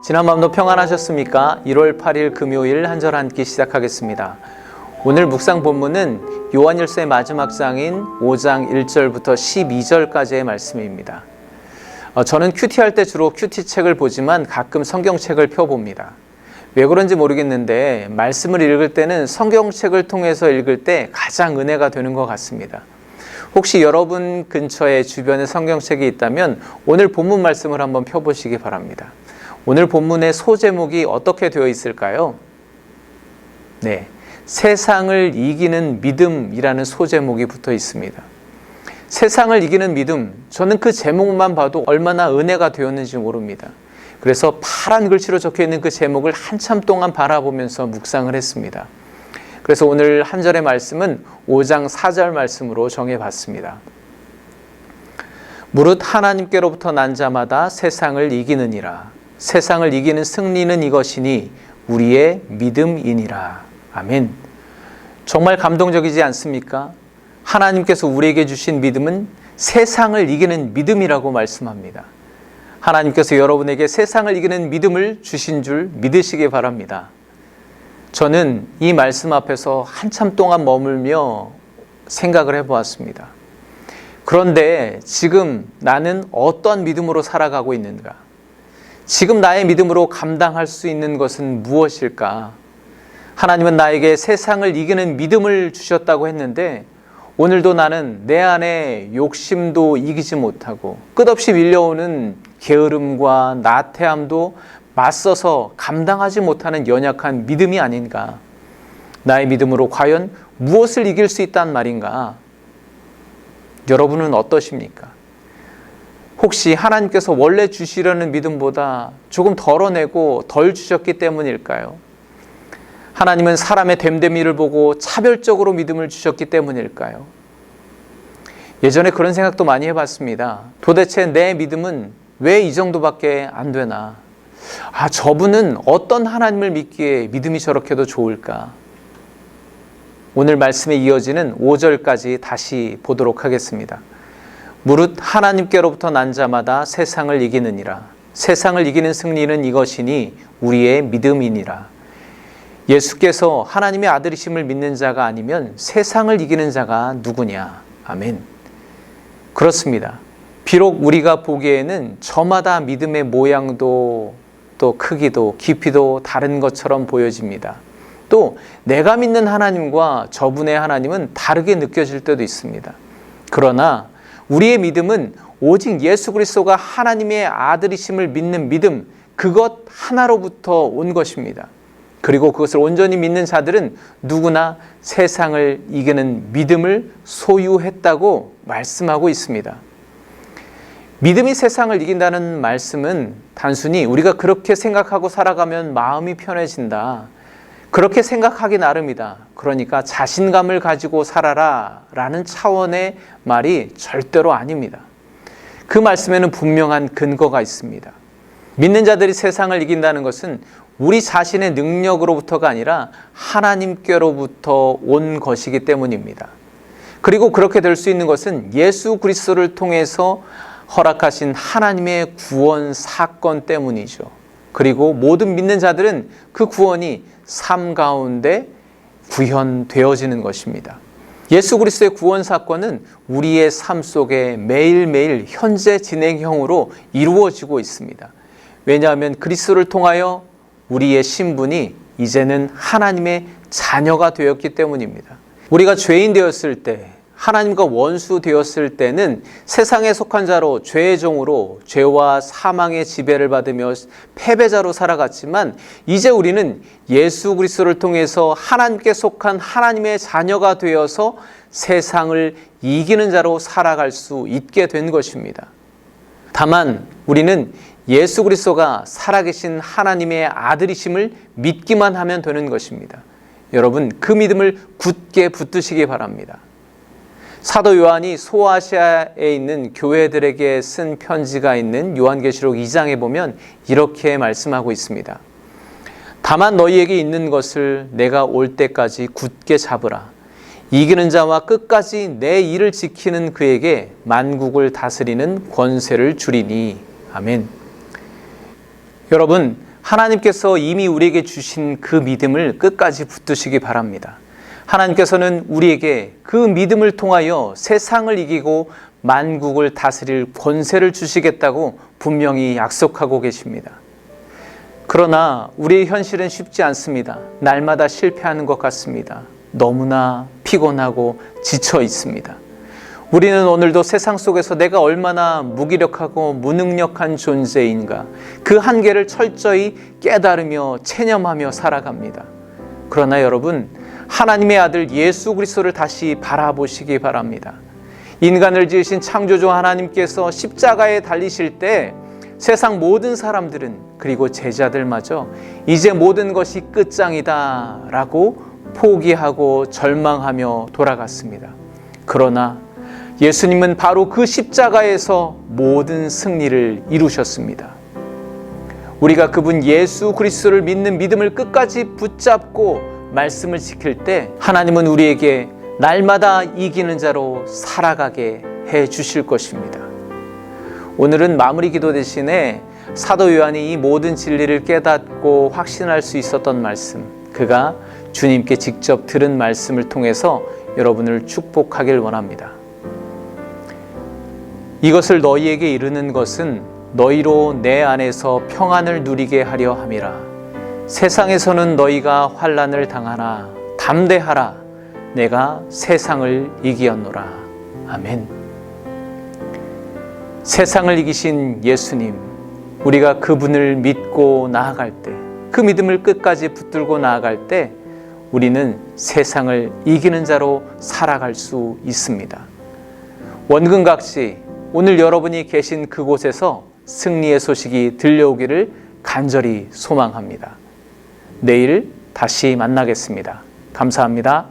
지난밤도 평안하셨습니까? 1월 8일 금요일 한 절 한 끼 시작하겠습니다. 오늘 묵상 본문은 요한일서의 마지막 장인 5장 1절부터 12절까지의 말씀입니다. 저는 큐티할 때 주로 큐티책을 보지만 가끔 성경책을 펴봅니다. 왜 그런지 모르겠는데 말씀을 읽을 때는 성경책을 통해서 읽을 때 가장 은혜가 되는 것 같습니다. 혹시 여러분 근처에 주변에 성경책이 있다면 오늘 본문 말씀을 한번 펴보시기 바랍니다. 오늘 본문의 소제목이 어떻게 되어 있을까요? 네, 세상을 이기는 믿음이라는 소제목이 붙어 있습니다. 세상을 이기는 믿음, 저는 그 제목만 봐도 얼마나 은혜가 되었는지 모릅니다. 그래서 파란 글씨로 적혀 있는 그 제목을 한참 동안 바라보면서 묵상을 했습니다. 그래서 오늘 한 절의 말씀은 5장 4절 말씀으로 정해봤습니다. 무릇 하나님께로부터 난 자마다 세상을 이기느니라. 세상을 이기는 승리는 이것이니 우리의 믿음이니라. 아멘. 정말 감동적이지 않습니까? 하나님께서 우리에게 주신 믿음은 세상을 이기는 믿음이라고 말씀합니다. 하나님께서 여러분에게 세상을 이기는 믿음을 주신 줄 믿으시기 바랍니다. 저는 이 말씀 앞에서 한참 동안 머물며 생각을 해보았습니다. 그런데 지금 나는 어떠한 믿음으로 살아가고 있는가? 지금 나의 믿음으로 감당할 수 있는 것은 무엇일까? 하나님은 나에게 세상을 이기는 믿음을 주셨다고 했는데 오늘도 나는 내 안에 욕심도 이기지 못하고 끝없이 밀려오는 게으름과 나태함도 맞서서 감당하지 못하는 연약한 믿음이 아닌가? 나의 믿음으로 과연 무엇을 이길 수 있단 말인가? 여러분은 어떠십니까? 혹시 하나님께서 원래 주시려는 믿음보다 조금 덜어내고 덜 주셨기 때문일까요? 하나님은 사람의 됨됨이를 보고 차별적으로 믿음을 주셨기 때문일까요? 예전에 그런 생각도 많이 해봤습니다. 도대체 내 믿음은 왜 이 정도밖에 안 되나? 저분은 어떤 하나님을 믿기에 믿음이 저렇게도 좋을까? 오늘 말씀에 이어지는 5절까지 다시 보도록 하겠습니다. 무릇 하나님께로부터 난 자마다 세상을 이기느니라. 세상을 이기는 승리는 이것이니 우리의 믿음이니라. 예수께서 하나님의 아들이심을 믿는 자가 아니면 세상을 이기는 자가 누구냐? 아멘. 그렇습니다. 비록 우리가 보기에는 저마다 믿음의 모양도 또 크기도 깊이도 다른 것처럼 보여집니다. 또 내가 믿는 하나님과 저분의 하나님은 다르게 느껴질 때도 있습니다. 그러나 우리의 믿음은 오직 예수 그리스도가 하나님의 아들이심을 믿는 믿음, 그것 하나로부터 온 것입니다. 그리고 그것을 온전히 믿는 자들은 누구나 세상을 이기는 믿음을 소유했다고 말씀하고 있습니다. 믿음이 세상을 이긴다는 말씀은 단순히 우리가 그렇게 생각하고 살아가면 마음이 편해진다, 그렇게 생각하기 나름이다, 그러니까 자신감을 가지고 살아라 라는 차원의 말이 절대로 아닙니다. 그 말씀에는 분명한 근거가 있습니다. 믿는 자들이 세상을 이긴다는 것은 우리 자신의 능력으로부터가 아니라 하나님께로부터 온 것이기 때문입니다. 그리고 그렇게 될 수 있는 것은 예수 그리스도를 통해서 허락하신 하나님의 구원 사건 때문이죠. 그리고 모든 믿는 자들은 그 구원이 삶 가운데 구현되어지는 것입니다. 예수 그리스도의 구원 사건은 우리의 삶 속에 매일매일 현재 진행형으로 이루어지고 있습니다. 왜냐하면 그리스도를 통하여 우리의 신분이 이제는 하나님의 자녀가 되었기 때문입니다. 우리가 죄인 되었을 때, 하나님과 원수 되었을 때는 세상에 속한 자로 죄의 종으로 죄와 사망의 지배를 받으며 패배자로 살아갔지만 이제 우리는 예수 그리스도를 통해서 하나님께 속한 하나님의 자녀가 되어서 세상을 이기는 자로 살아갈 수 있게 된 것입니다. 다만 우리는 예수 그리스도가 살아계신 하나님의 아들이심을 믿기만 하면 되는 것입니다. 여러분, 그 믿음을 굳게 붙드시기 바랍니다. 사도 요한이 소아시아에 있는 교회들에게 쓴 편지가 있는 요한계시록 2장에 보면 이렇게 말씀하고 있습니다. 다만 너희에게 있는 것을 내가 올 때까지 굳게 잡으라. 이기는 자와 끝까지 내 일을 지키는 그에게 만국을 다스리는 권세를 주리니. 아멘. 여러분, 하나님께서 이미 우리에게 주신 그 믿음을 끝까지 붙드시기 바랍니다. 하나님께서는 우리에게 그 믿음을 통하여 세상을 이기고 만국을 다스릴 권세를 주시겠다고 분명히 약속하고 계십니다. 그러나 우리의 현실은 쉽지 않습니다. 날마다 실패하는 것 같습니다. 너무나 피곤하고 지쳐 있습니다. 우리는 오늘도 세상 속에서 내가 얼마나 무기력하고 무능력한 존재인가, 그 한계를 철저히 깨달으며 체념하며 살아갑니다. 그러나 여러분, 하나님의 아들 예수 그리스도를 다시 바라보시기 바랍니다. 인간을 지으신 창조주 하나님께서 십자가에 달리실 때 세상 모든 사람들은, 그리고 제자들마저 이제 모든 것이 끝장이다 라고 포기하고 절망하며 돌아갔습니다. 그러나 예수님은 바로 그 십자가에서 모든 승리를 이루셨습니다. 우리가 그분 예수 그리스도를 믿는 믿음을 끝까지 붙잡고 말씀을 지킬 때 하나님은 우리에게 날마다 이기는 자로 살아가게 해 주실 것입니다. 오늘은 마무리 기도 대신에 사도 요한이 이 모든 진리를 깨닫고 확신할 수 있었던 말씀, 그가 주님께 직접 들은 말씀을 통해서 여러분을 축복하길 원합니다. 이것을 너희에게 이르는 것은 너희로 내 안에서 평안을 누리게 하려 함이라. 세상에서는 너희가 환난을 당하나 담대하라. 내가 세상을 이기었노라. 아멘. 세상을 이기신 예수님, 우리가 그분을 믿고 나아갈 때, 그 믿음을 끝까지 붙들고 나아갈 때 우리는 세상을 이기는 자로 살아갈 수 있습니다. 원근각시, 오늘 여러분이 계신 그곳에서 승리의 소식이 들려오기를 간절히 소망합니다. 내일 다시 만나겠습니다. 감사합니다.